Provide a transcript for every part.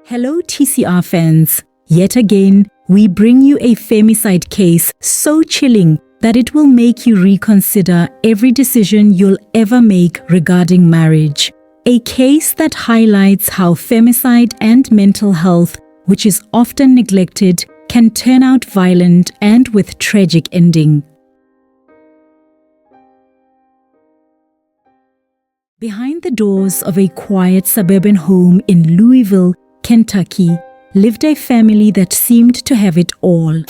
Hello TCR fans, yet again we bring you a femicide case so chilling that it will make you reconsider every decision you'll ever make regarding marriage. A case that highlights how femicide and mental health, which is often neglected, can turn out violent and with tragic ending. Behind the doors of a quiet suburban home in Louisville, Kentucky, lived a family that seemed to have it all.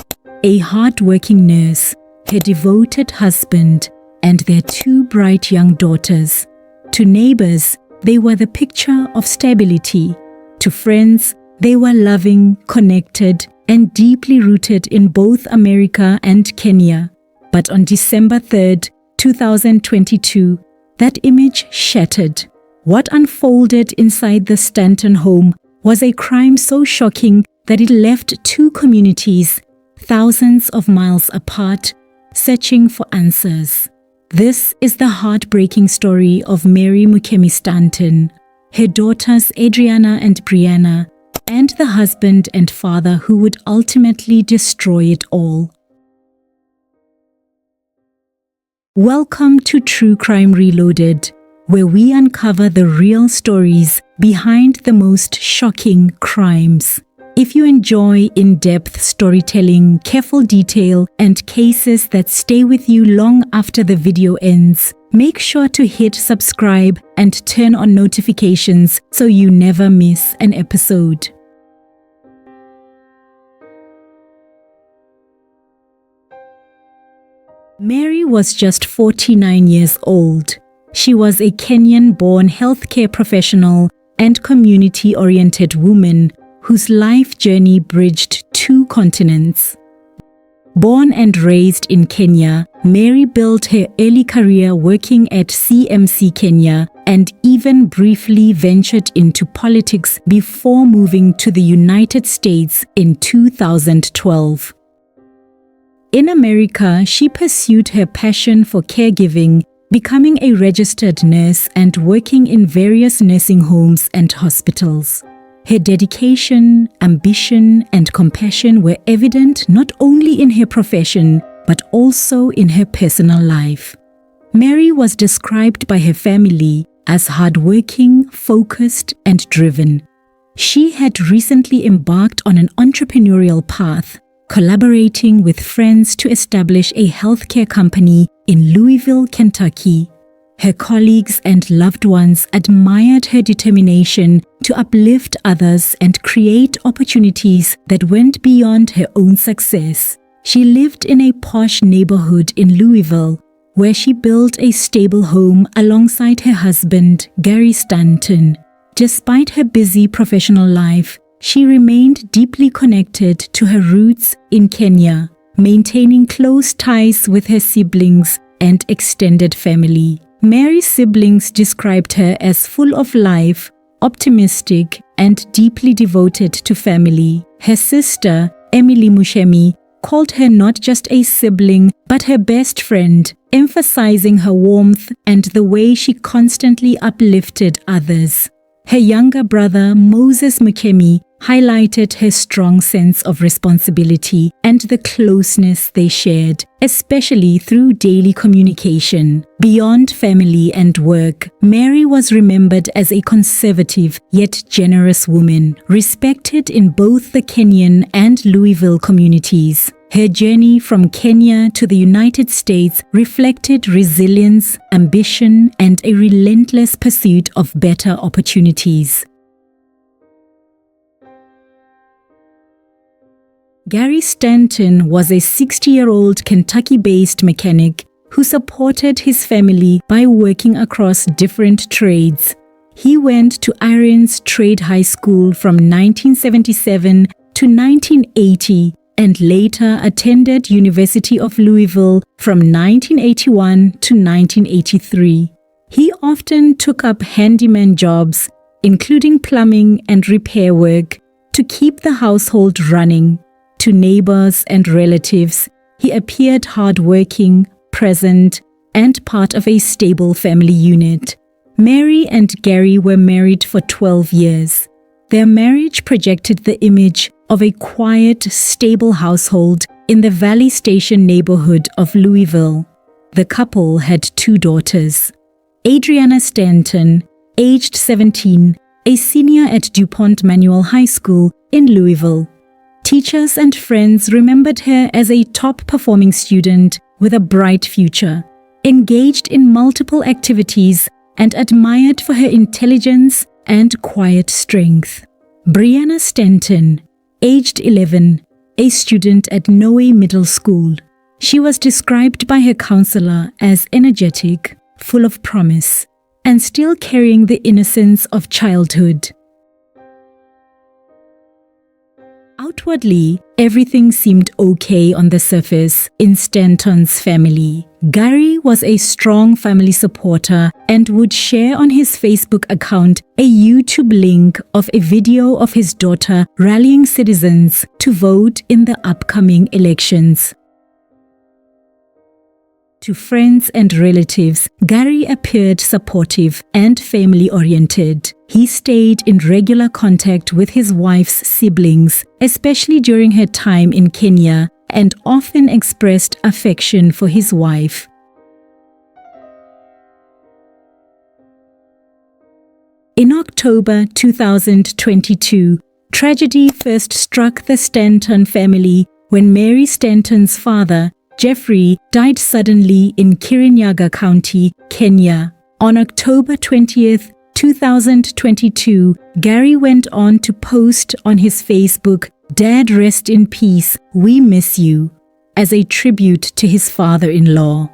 A hard-working nurse, her devoted husband, and their two bright young daughters. To neighbors, they were the picture of stability. To friends, they were loving, connected, and deeply rooted in both America and Kenya. But on December 3rd, 2022, that image shattered. What unfolded inside the Stanton home was a crime so shocking that it left two communities, thousands of miles apart, searching for answers. This is the heartbreaking story of Mary Njoki Stanton, her daughters Adriana and Brianna, and the husband and father who would ultimately destroy it all. Welcome to True Crime Reloaded, where we uncover the real stories behind the most shocking crimes. If you enjoy in-depth storytelling, careful detail, and cases that stay with you long after the video ends, make sure to hit subscribe and turn on notifications so you never miss an episode. Mary was just 49 years old. She was a Kenyan-born healthcare professional and community-oriented woman whose life journey bridged two continents. Born and raised in Kenya, Mary built her early career working at CMC Kenya and even briefly ventured into politics before moving to the United States in 2012. In America, she pursued her passion for caregiving, becoming a registered nurse and working in various nursing homes and hospitals. Her dedication, ambition, and compassion were evident not only in her profession, but also in her personal life. Mary was described by her family as hardworking, focused, and driven. She had recently embarked on an entrepreneurial path, collaborating with friends to establish a healthcare company in Louisville, Kentucky. Her colleagues and loved ones admired her determination to uplift others and create opportunities that went beyond her own success. She lived in a posh neighborhood in Louisville, where she built a stable home alongside her husband, Gary Stanton. Despite her busy professional life, she remained deeply connected to her roots in Kenya, maintaining close ties with her siblings and extended family. Mary's siblings described her as full of life, optimistic, and deeply devoted to family. Her sister, Emily Muchemi, called her not just a sibling but her best friend, emphasizing her warmth and the way she constantly uplifted others. Her younger brother, Moses Muchemi, highlighted her strong sense of responsibility and the closeness they shared, especially through daily communication. Beyond family and work, Mary was remembered as a conservative yet generous woman, respected in both the Kenyan and Louisville communities. Her journey from Kenya to the United States reflected resilience, ambition, and a relentless pursuit of better opportunities. Gary Stanton was a 60-year-old Kentucky-based mechanic who supported his family by working across different trades. He went to Irons Trade High School from 1977 to 1980 and later attended University of Louisville from 1981 to 1983. He often took up handyman jobs, including plumbing and repair work, to keep the household running. To neighbors and relatives, he appeared hardworking, present, and part of a stable family unit. Mary and Gary were married for 12 years. Their marriage projected the image of a quiet, stable household in the Valley Station neighborhood of Louisville. The couple had 2 daughters. Adriana Stanton, aged 17, a senior at DuPont Manual High School in Louisville. Teachers and friends remembered her as a top-performing student with a bright future, engaged in multiple activities, and admired for her intelligence and quiet strength. Brianna Stanton, aged 11, a student at Noe Middle School. She was described by her counselor as energetic, full of promise, and still carrying the innocence of childhood. Outwardly, everything seemed okay on the surface in Stanton's family. Gary was a strong family supporter and would share on his Facebook account a YouTube link of a video of his daughter rallying citizens to vote in the upcoming elections. To friends and relatives, Gary appeared supportive and family-oriented. He stayed in regular contact with his wife's siblings, especially during her time in Kenya, and often expressed affection for his wife. In October 2022, tragedy first struck the Stanton family when Mary Stanton's father, Jeffrey, died suddenly in Kirinyaga County, Kenya. On October 20th, 2022, Gary went on to post on his Facebook, "Dad, rest in peace, we miss you," as a tribute to his father-in-law.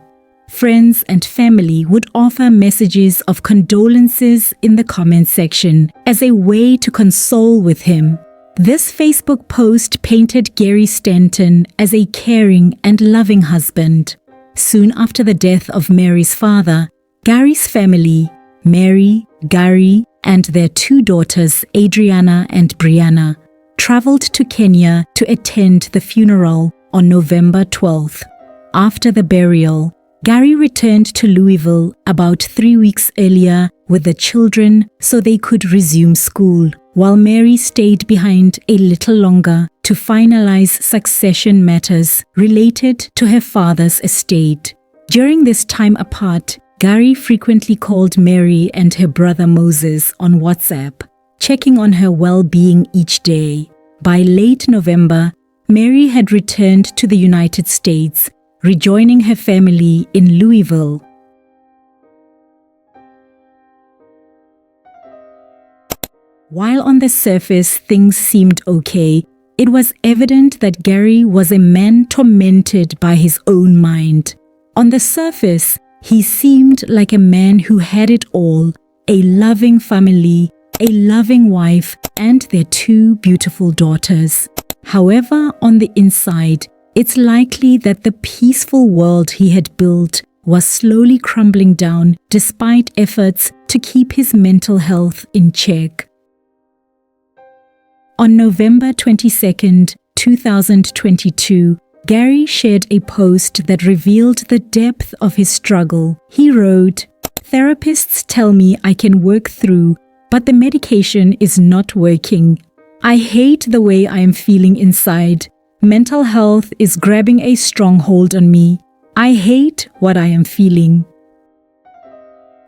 Friends and family would offer messages of condolences in the comment section as a way to console with him. This Facebook post painted Gary Stanton as a caring and loving husband. Soon after the death of Mary's father, Gary's family, Mary, Gary, and their 2 daughters, Adriana and Brianna, traveled to Kenya to attend the funeral on November 12th. After the burial, Gary returned to Louisville about 3 weeks earlier with the children so they could resume school, while Mary stayed behind a little longer to finalize succession matters related to her father's estate. During this time apart, Gary frequently called Mary and her brother Moses on WhatsApp, checking on her well-being each day. By late November, Mary had returned to the United States, rejoining her family in Louisville. While on the surface things seemed okay, it was evident that Gary was a man tormented by his own mind. On the surface, he seemed like a man who had it all: a loving family, a loving wife, and their 2 beautiful daughters. However, on the inside, it's likely that the peaceful world he had built was slowly crumbling down despite efforts to keep his mental health in check. On November 22nd, 2022, Gary shared a post that revealed the depth of his struggle. He wrote, "Therapists tell me I can work through, but the medication is not working. I hate the way I am feeling inside. Mental health is grabbing a stronghold on me. I hate what I am feeling."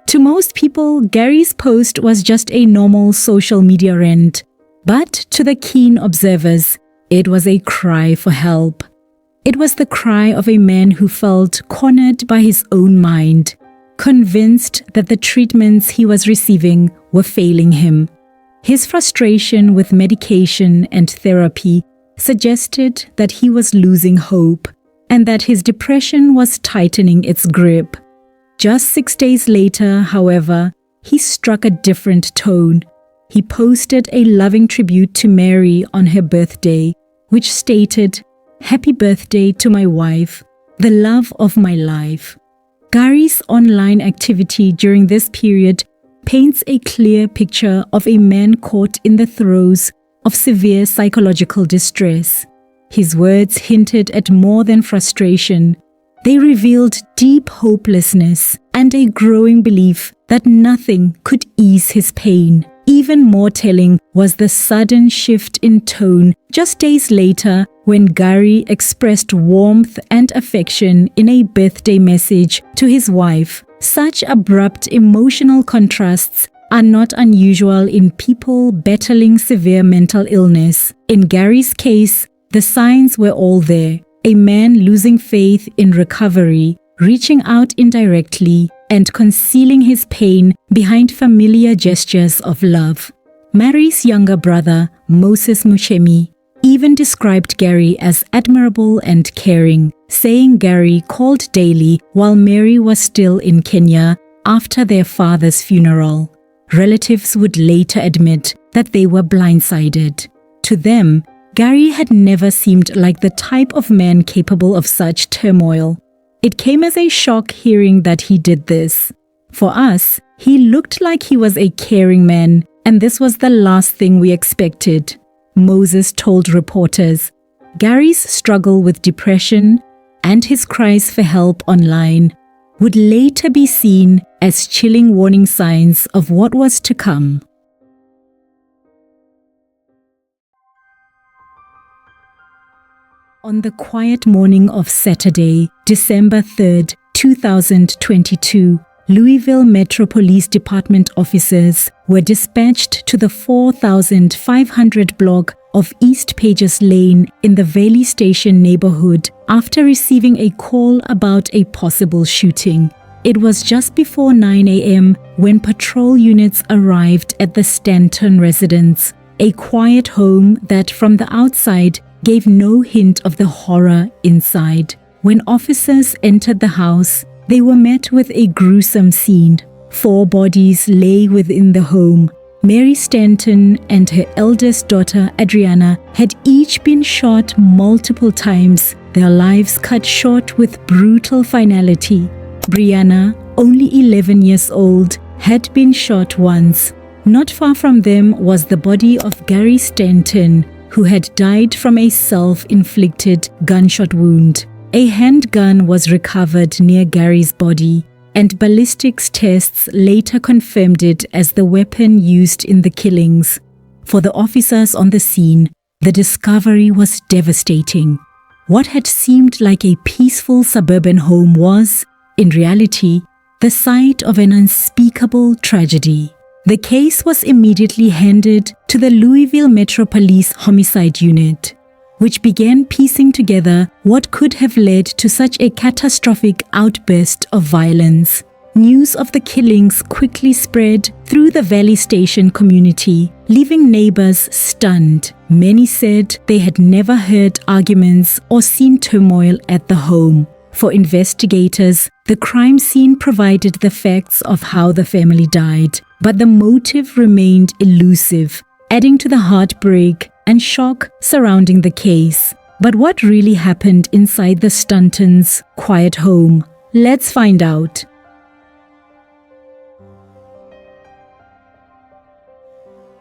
To most people, Gary's post was just a normal social media rant. But to the keen observers, it was a cry for help. It was the cry of a man who felt cornered by his own mind, convinced that the treatments he was receiving were failing him. His frustration with medication and therapy suggested that he was losing hope and that his depression was tightening its grip. Just 6 days later, however, he struck a different tone. He posted a loving tribute to Mary on her birthday, which stated, "Happy birthday to my wife, the love of my life." Gary's online activity during this period paints a clear picture of a man caught in the throes of severe psychological distress. His words hinted at more than frustration. They revealed deep hopelessness and a growing belief that nothing could ease his pain. Even more telling was the sudden shift in tone just days later when Gary expressed warmth and affection in a birthday message to his wife. Such abrupt emotional contrasts are not unusual in people battling severe mental illness. In Gary's case, the signs were all there. A man losing faith in recovery, reaching out indirectly, and concealing his pain behind familiar gestures of love. Mary's younger brother, Moses Muchemi, even described Gary as admirable and caring, saying Gary called daily while Mary was still in Kenya after their father's funeral. Relatives would later admit that they were blindsided. To them, Gary had never seemed like the type of man capable of such turmoil. It came as a shock hearing that he did this. For us, he looked like he was a caring man, and this was the last thing we expected. Moses told reporters. Gary's struggle with depression and his cries for help online would later be seen as chilling warning signs of what was to come. On the quiet morning of Saturday, December 3rd, 2022, Louisville Metro Police Department officers were dispatched to the 4,500 block of East Pages Lane in the Valley Station neighborhood after receiving a call about a possible shooting. It was just before 9 a.m. when patrol units arrived at the Stanton residence, a quiet home that from the outside gave no hint of the horror inside. When officers entered the house, they were met with a gruesome scene. 4 bodies lay within the home. Mary Stanton and her eldest daughter Adriana had each been shot multiple times, their lives cut short with brutal finality. Brianna, only 11 years old, had been shot once. Not far from them was the body of Gary Stanton, who had died from a self-inflicted gunshot wound. A handgun was recovered near Gary's body, and ballistics tests later confirmed it as the weapon used in the killings. For the officers on the scene, the discovery was devastating. What had seemed like a peaceful suburban home was, in reality, the site of an unspeakable tragedy. The case was immediately handed to the Louisville Metro Police Homicide Unit, which began piecing together what could have led to such a catastrophic outburst of violence. News of the killings quickly spread through the Valley Station community, leaving neighbors stunned. Many said they had never heard arguments or seen turmoil at the home. For investigators, the crime scene provided the facts of how the family died, but the motive remained elusive, adding to the heartbreak and shock surrounding the case. But what really happened inside the Stantons' quiet home? Let's find out.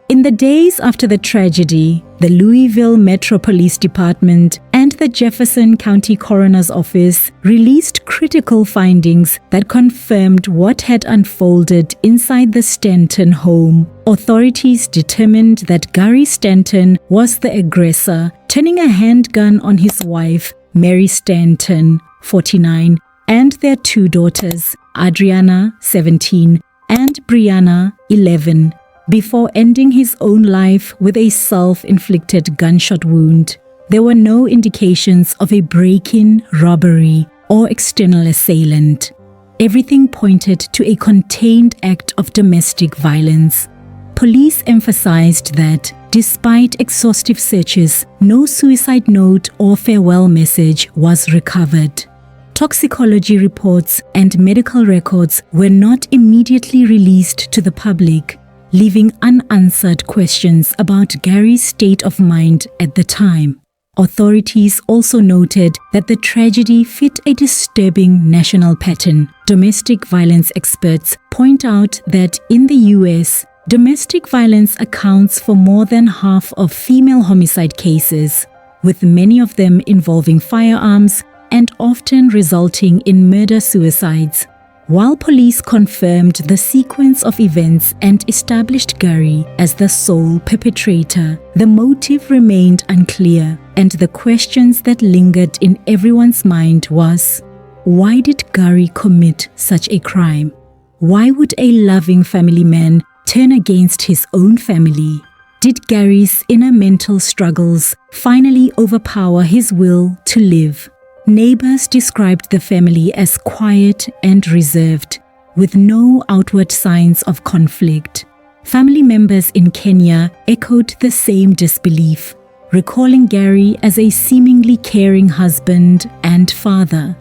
In the days after the tragedy, the Louisville Metro Police Department and the Jefferson County Coroner's Office released critical findings that confirmed what had unfolded inside the Stanton home. Authorities determined that Gary Stanton was the aggressor, turning a handgun on his wife, Mary Stanton, 49, and their 2 daughters, Adriana, 17, and Brianna, 11. Before ending his own life with a self-inflicted gunshot wound. There were no indications of a break-in, robbery, or external assailant. Everything pointed to a contained act of domestic violence. Police emphasized that, despite exhaustive searches, no suicide note or farewell message was recovered. Toxicology reports and medical records were not immediately released to the public, leaving unanswered questions about Gary's state of mind at the time. Authorities also noted that the tragedy fit a disturbing national pattern. Domestic violence experts point out that in the US, domestic violence accounts for more than half of female homicide cases. with many of them involving firearms and often resulting in murder-suicides. While police confirmed the sequence of events and established Gary as the sole perpetrator, the motive remained unclear, and the questions that lingered in everyone's mind was, why did Gary commit such a crime? Why would a loving family man turn against his own family? Did Gary's inner mental struggles finally overpower his will to live? Neighbors described the family as quiet and reserved, with no outward signs of conflict. Family members in Kenya echoed the same disbelief, recalling Gary as a seemingly caring husband and father.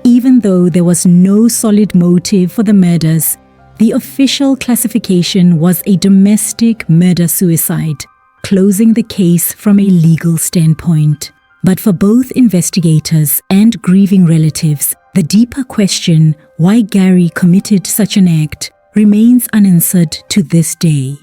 Even though there was no solid motive for the murders, the official classification was a domestic murder-suicide, closing the case from a legal standpoint. But for both investigators and grieving relatives, the deeper question why Gary committed such an act remains unanswered to this day.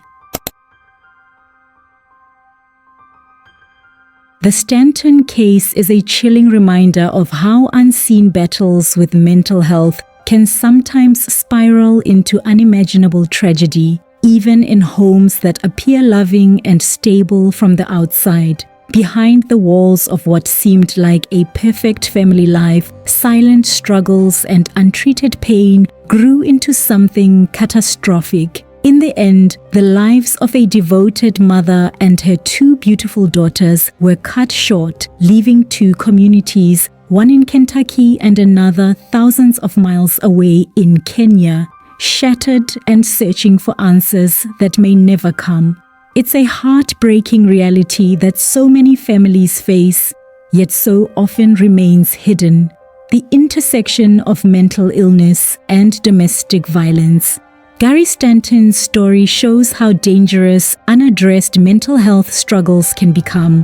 The Stanton case is a chilling reminder of how unseen battles with mental health can sometimes spiral into unimaginable tragedy, even in homes that appear loving and stable from the outside. Behind the walls of what seemed like a perfect family life, silent struggles and untreated pain grew into something catastrophic. In the end, the lives of a devoted mother and her two beautiful daughters were cut short, leaving two communities, one in Kentucky and another thousands of miles away in Kenya, shattered and searching for answers that may never come. It's a heartbreaking reality that so many families face, yet so often remains hidden. The intersection of mental illness and domestic violence. Gary Stanton's story shows how dangerous unaddressed mental health struggles can become,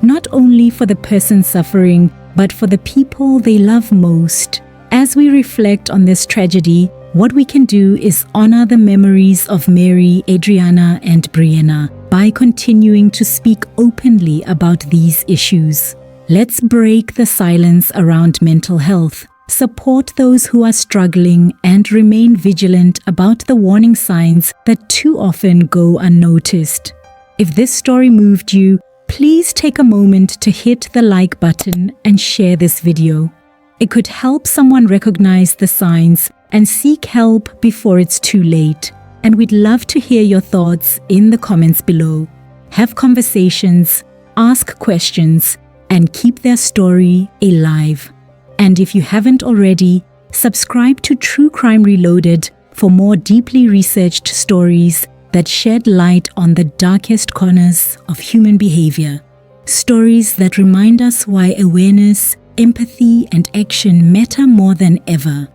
not only for the person suffering, but for the people they love most. As we reflect on this tragedy, what we can do is honor the memories of Mary, Adriana, and Brianna by continuing to speak openly about these issues. Let's break the silence around mental health, support those who are struggling, and remain vigilant about the warning signs that too often go unnoticed. If this story moved you, please take a moment to hit the like button and share this video. It could help someone recognize the signs and seek help before it's too late. And we'd love to hear your thoughts in the comments below. Have conversations, ask questions, and keep their story alive. And if you haven't already, subscribe to True Crime Reloaded for more deeply researched stories that shed light on the darkest corners of human behavior. Stories that remind us why awareness, empathy, and action matter more than ever.